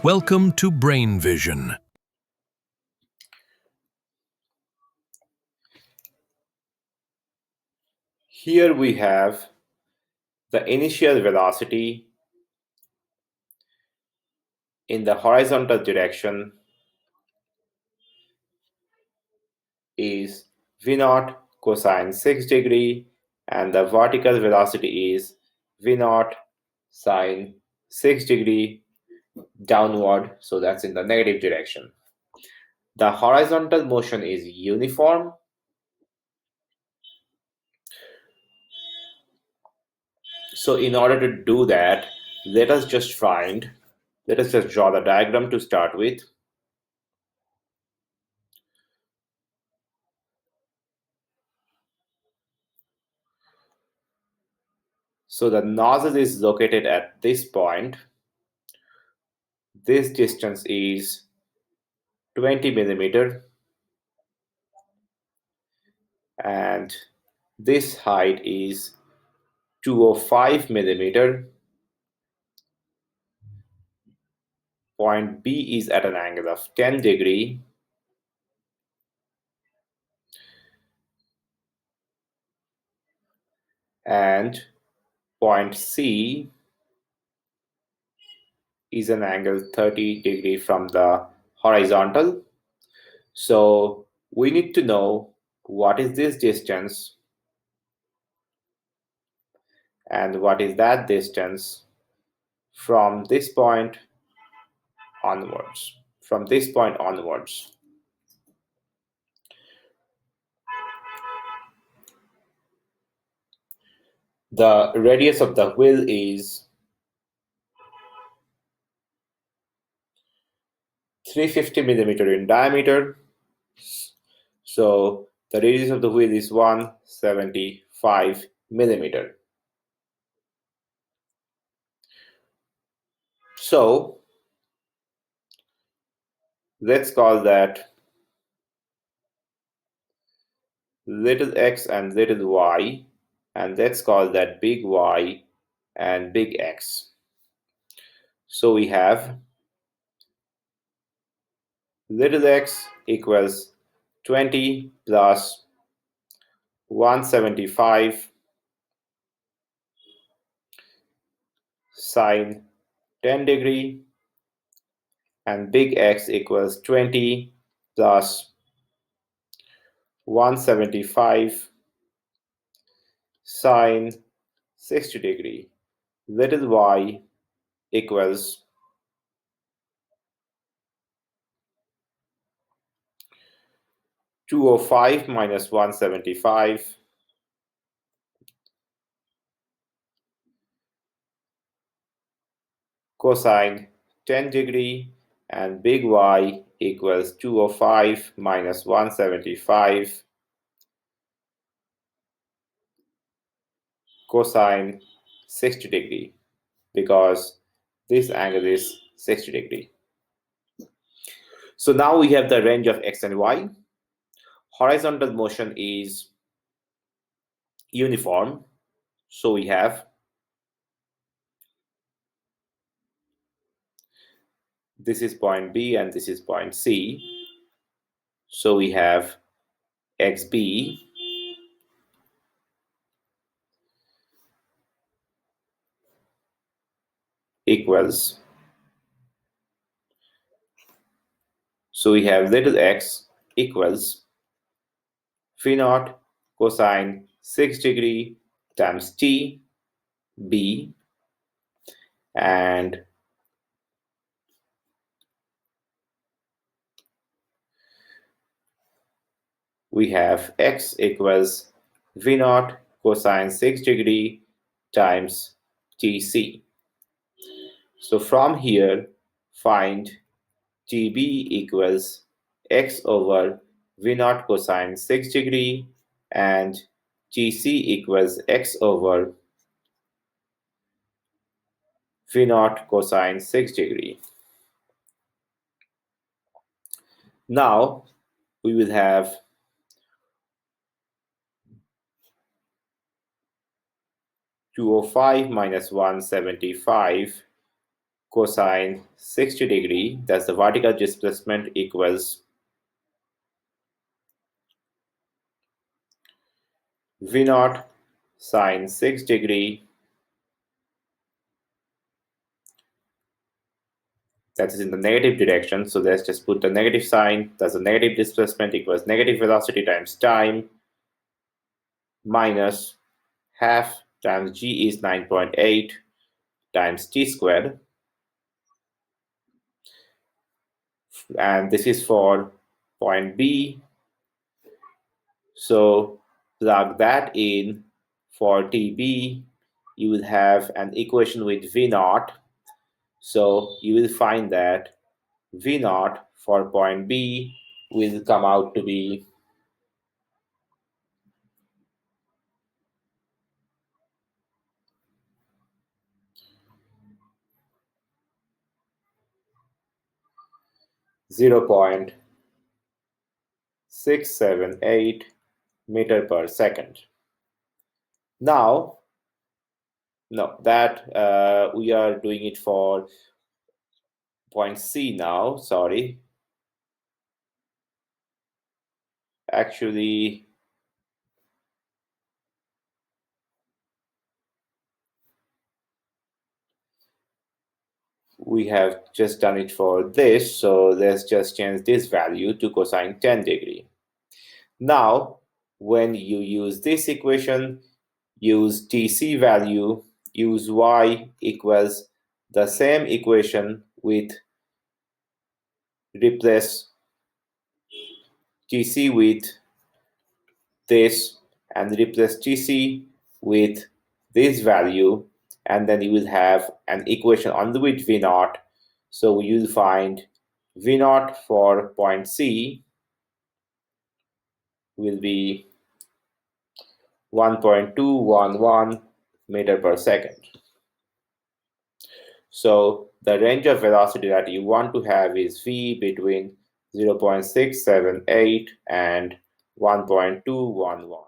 Welcome to Brain Vision. Here we have the initial velocity in the horizontal direction is V0 cosine 6 degree, and the vertical velocity is V0 sine 6 degree downward, so that's in the negative direction. The horizontal motion is uniform. So in order to do that, let us just draw the diagram to start with. So the nozzle is located at this point. This distance is 20 millimeter, and this height is 205 millimeter. Point B is at an angle of 10 degree. And point C is an angle 30 degree from the horizontal. So we need to know what is this distance and what is that distance from this point onwards. The radius of the wheel is 350 millimeter in diameter. So the radius of the wheel is 175 millimeter. So let's call that little x and little y, and let's call that big Y and big X. So we have little x equals 20 plus 175 sine 10 degree, and big X equals 20 plus 175 sine 60 degree. Little y equals 205 minus 175 cosine 10 degree, and big Y equals 205 minus 175 cosine 60 degree, because this angle is 60 degree. So now we have the range of x and y. Horizontal motion is uniform. So we have this is point B and this is point C. So we have xb equals, so we have little x equals V0 cosine 6 degree times t b, and we have x equals V0 cosine 6 degree times tc. So from here, find tb equals x over V0 cosine 6 degree and tc equals x over V0 cosine 6 degree. Now we will have 205 minus 175 cosine 60 degree, that's the vertical displacement, equals V naught sine 6 degree, that is in the negative direction. So let's just put the negative sign. That's the negative displacement equals negative velocity times time minus half times g is 9.8 times t squared. And this is for point B. So plug that in for TB. You will have an equation with V naught. So you will find that V naught for point B will come out to be 0.678 meter per second. Now, no, that we are doing it for point C now, sorry. Actually, we have just done it for this, so let's just change this value to cosine 10 degree. Now, when you use this equation, use TC value, use y equals the same equation with replace TC with this and replace TC with this value, and then you will have an equation on the with V naught. So you will find V naught for point C will be 1.211 meter per second. So the range of velocity that you want to have is V between 0.678 and 1.211.